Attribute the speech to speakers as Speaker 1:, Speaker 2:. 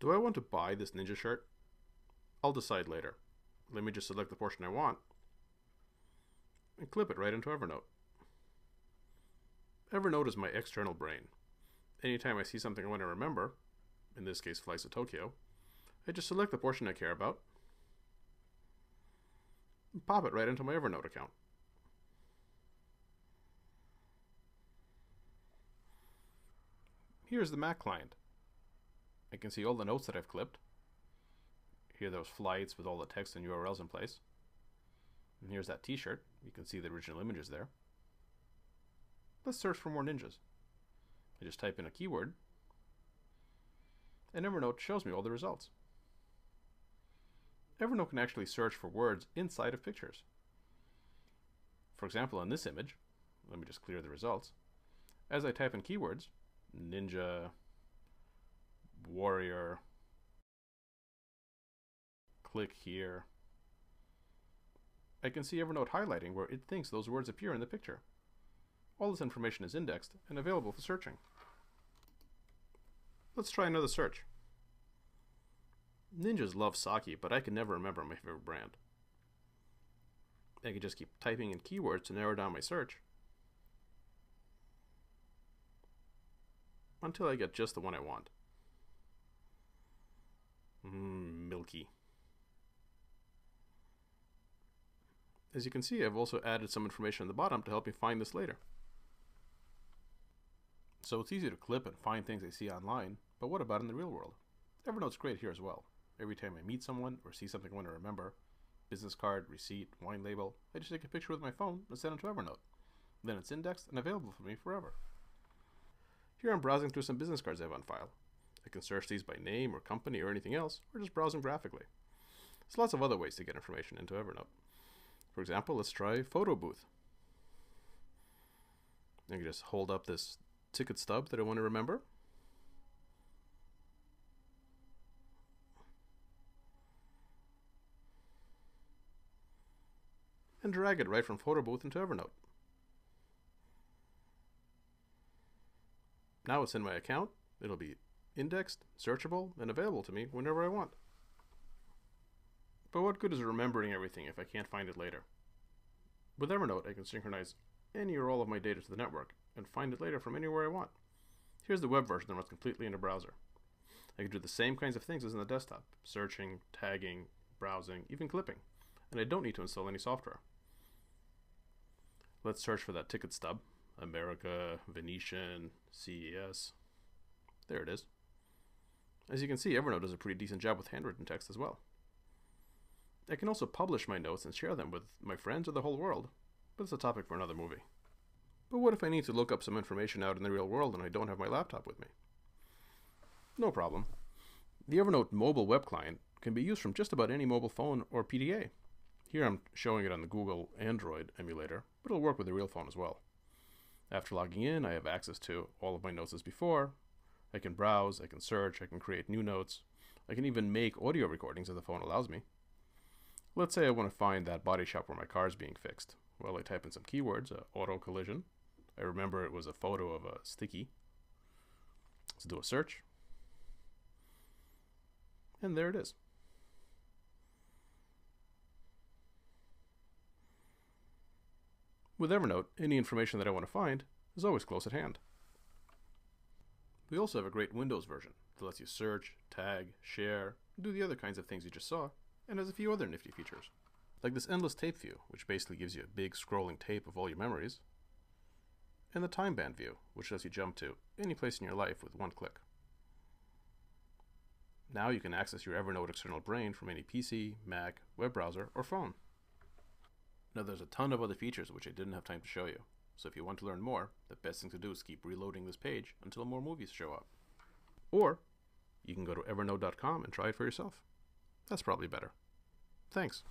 Speaker 1: Do I want to buy this ninja shirt? I'll decide later. Let me just select the portion I want and clip it right into Evernote. Evernote is my external brain. Anytime I see something I want to remember, in this case flights to Tokyo, I just select the portion I care about and pop it right into my Evernote account. Here's the Mac client. I can see all the notes that I've clipped. Here are those flights with all the text and URLs in place. And here's that t-shirt. You can see the original images there. Let's search for more ninjas. I just type in a keyword, and Evernote shows me all the results. Evernote can actually search for words inside of pictures. For example, in this image, let me just clear the results. As I type in keywords, ninja, warrior, click here, I can see Evernote highlighting where it thinks those words appear in the picture. All this information is indexed and available for searching. Let's try another search. Ninjas love sake, but I can never remember my favorite brand. I can just keep typing in keywords to narrow down my search until I get just the one I want. Milky. As you can see, I've also added some information on the bottom to help me find this later. So it's easy to clip and find things I see online, but what about in the real world? Evernote's great here as well. Every time I meet someone or see something I want to remember, business card, receipt, wine label, I just take a picture with my phone and send it to Evernote. Then it's indexed and available for me forever. Here I'm browsing through some business cards I have on file. I can search these by name or company or anything else, or just browse them graphically. There's lots of other ways to get information into Evernote. For example, let's try photo booth. I can just hold up this ticket stub that I want to remember. And drag it right from photo booth into Evernote. Now it's in my account. It'll be indexed, searchable, and available to me whenever I want. But what good is remembering everything if I can't find it later? With Evernote, I can synchronize any or all of my data to the network and find it later from anywhere I want. Here's the web version that runs completely in a browser. I can do the same kinds of things as in the desktop: searching, tagging, browsing, even clipping. And I don't need to install any software. Let's search for that ticket stub. America, Venetian, CES. There it is. As you can see, Evernote does a pretty decent job with handwritten text as well. I can also publish my notes and share them with my friends or the whole world, but it's a topic for another movie. But what if I need to look up some information out in the real world and I don't have my laptop with me? No problem. The Evernote mobile web client can be used from just about any mobile phone or PDA. Here I'm showing it on the Google Android emulator, but it'll work with a real phone as well. After logging in, I have access to all of my notes as before. I can browse, I can search, I can create new notes. I can even make audio recordings if the phone allows me. Let's say I want to find that body shop where my car is being fixed. Well, I type in some keywords, auto collision. I remember it was a photo of a sticky. Let's do a search. And there it is. With Evernote, any information that I want to find is always close at hand. We also have a great Windows version that lets you search, tag, share, do the other kinds of things you just saw, and has a few other nifty features. Like this endless tape view, which basically gives you a big scrolling tape of all your memories, and the time band view, which lets you jump to any place in your life with one click. Now you can access your Evernote external brain from any PC, Mac, web browser, or phone. Now there's a ton of other features which I didn't have time to show you, so if you want to learn more, the best thing to do is keep reloading this page until more movies show up. Or you can go to evernote.com and try it for yourself. That's probably better. Thanks.